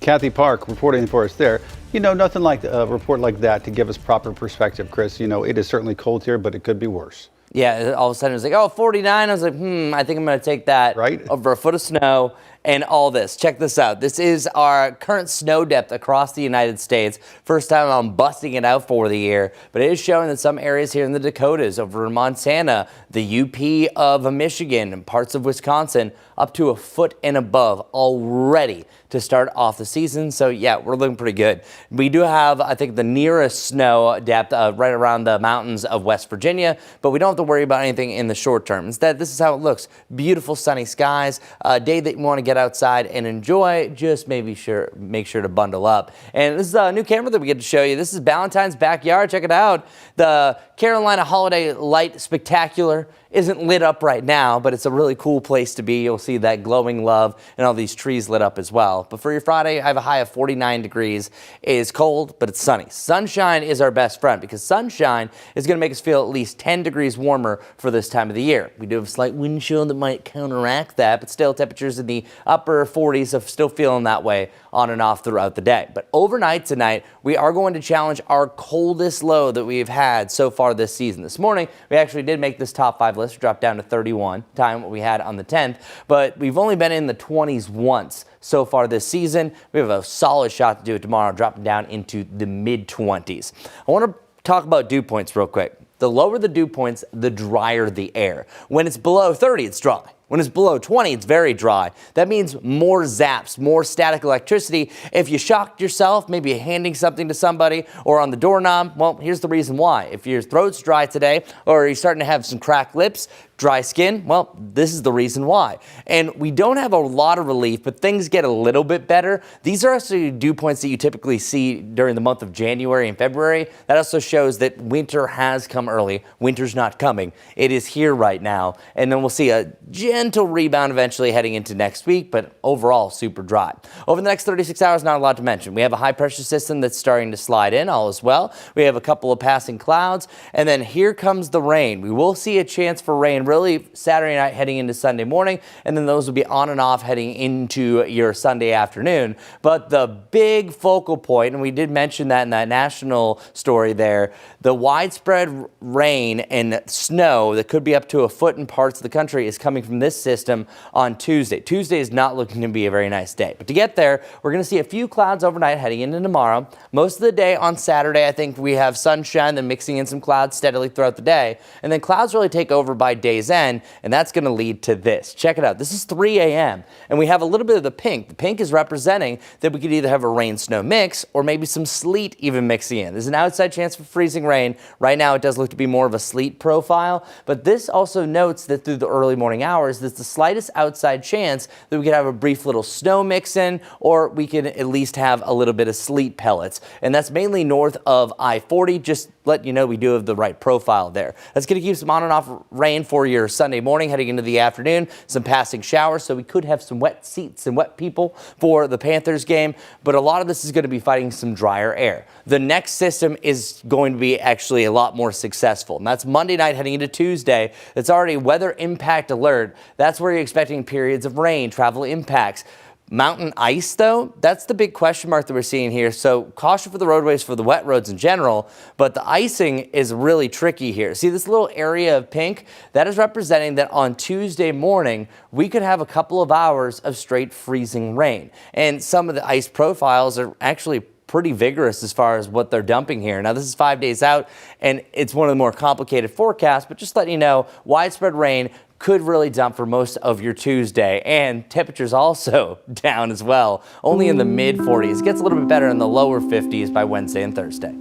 Kathy Park reporting for us there. Nothing like a report like that to give us proper perspective, Chris. It is certainly cold here, but it could be worse. Yeah, all of a sudden it was like, oh, 49. I was like, I think I'm going to take that right over a foot of snow and all this. Check this out. This is our current snow depth across the United States. First time I'm busting it out for the year, but it is showing that some areas here in the Dakotas, over in Montana, the UP of Michigan, and parts of Wisconsin, up to a foot and above already to start off the season. So yeah, we're looking pretty good. We do have, I think, the nearest snow depth right around the mountains of West Virginia, but we don't have to worry about anything in the short term. Instead, this is how it looks. Beautiful sunny skies, a day that you want to get outside and enjoy. Just make sure to bundle up. And this is a new camera that we get to show you. This is Valentine's backyard. Check it out. The Carolina Holiday Light Spectacular isn't lit up right now, but it's a really cool place to be. You'll see that glowing love and all these trees lit up as well. But for your Friday, I have a high of 49 degrees. It is cold, but it's sunny. Sunshine is our best friend because sunshine is going to make us feel at least 10 degrees warmer for this time of the year. We do have a slight wind chill that might counteract that, but still temperatures in the upper 40s of still feeling that way on and off throughout the day. But overnight tonight, we are going to challenge our coldest low that we've had so far this season. This morning, we actually did make this top 5 list, dropped down to 31, time what we had on the 10th, but we've only been in the 20s once so far this season. We have a solid shot to do it tomorrow, dropping down into the mid-20s. I want to talk about dew points real quick. The lower the dew points, the drier the air. When it's below 30, it's dry. When it's below 20, it's very dry. That means more zaps, more static electricity. If you shocked yourself, maybe handing something to somebody or on the doorknob, well, here's the reason why. If your throat's dry today or you're starting to have some cracked lips, dry skin, well, this is the reason why. And we don't have a lot of relief, but things get a little bit better. These are actually dew points that you typically see during the month of January and February. That also shows that winter has come early. Winter's not coming. It is here right now. And then we'll see a gentle rebound eventually heading into next week, but overall super dry. Over the next 36 hours, not a lot to mention. We have a high pressure system that's starting to slide in, all as well. We have a couple of passing clouds, and then here comes the rain. We will see a chance for rain really Saturday night heading into Sunday morning, and then those will be on and off heading into your Sunday afternoon. But the big focal point, and we did mention that in that national story there, the widespread rain and snow that could be up to a foot in parts of the country is coming from this system on Tuesday. Tuesday is not looking to be a very nice day. But to get there, we're going to see a few clouds overnight heading into tomorrow. Most of the day on Saturday, I think we have sunshine, then mixing in some clouds steadily throughout the day. And then clouds really take over by day's end, and that's going to lead to this. Check it out. This is 3 a.m. and we have a little bit of the pink. The pink is representing that we could either have a rain-snow mix or maybe some sleet even mixing in. There's an outside chance for freezing rain. Right now, it does look to be more of a sleet profile, but this also notes that through the early morning hours, there's the slightest outside chance that we could have a brief little snow mix in, or we could at least have a little bit of sleet pellets. And that's mainly north of I-40. Just let you know we do have the right profile there. That's going to keep some on and off rain for your Sunday morning heading into the afternoon, some passing showers, so we could have some wet seats and wet people for the Panthers game, but a lot of this is going to be fighting some drier air. The next system is going to be actually a lot more successful, and that's Monday night heading into Tuesday. It's already weather impact alert. That's where you're expecting periods of rain, travel impacts. Mountain ice, though, that's the big question mark that we're seeing here. So caution for the roadways for the wet roads in general, but the icing is really tricky here. See this little area of pink? That is representing that on Tuesday morning, we could have a couple of hours of straight freezing rain. And some of the ice profiles are actually pretty vigorous as far as what they're dumping here. Now, this is 5 days out, and it's one of the more complicated forecasts, but just letting you know, widespread rain could really dump for most of your Tuesday, and temperatures also down as well, only in the mid 40s. It gets a little bit better in the lower 50s by Wednesday and Thursday.